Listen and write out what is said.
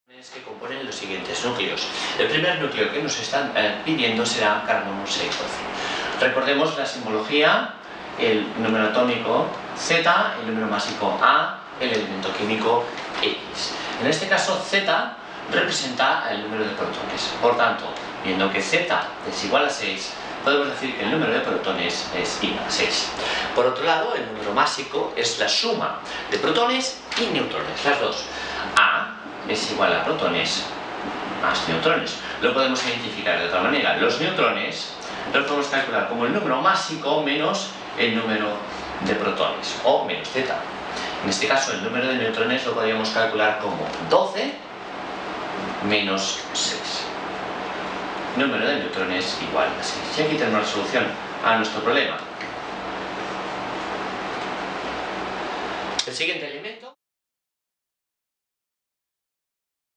Que componen los siguientes núcleos. El primer núcleo que nos están pidiendo será carbono 6. Recordemos la simbología, el número atómico Z, el número másico A, el elemento químico X. En este caso Z representa el número de protones. Por tanto, viendo que Z es igual a 6, podemos decir que el número de protones es igual a 6. Por otro lado, el número másico es la suma de protones y neutrones, las dos. A es igual a protones más neutrones. Lo podemos identificar de otra manera. Los neutrones los podemos calcular como el número másico menos el número de protones, o menos Z. En este caso, el número de neutrones lo podríamos calcular como 12 menos 6. Número de neutrones igual a 6. Y aquí tenemos la solución a nuestro problema. El siguiente elemento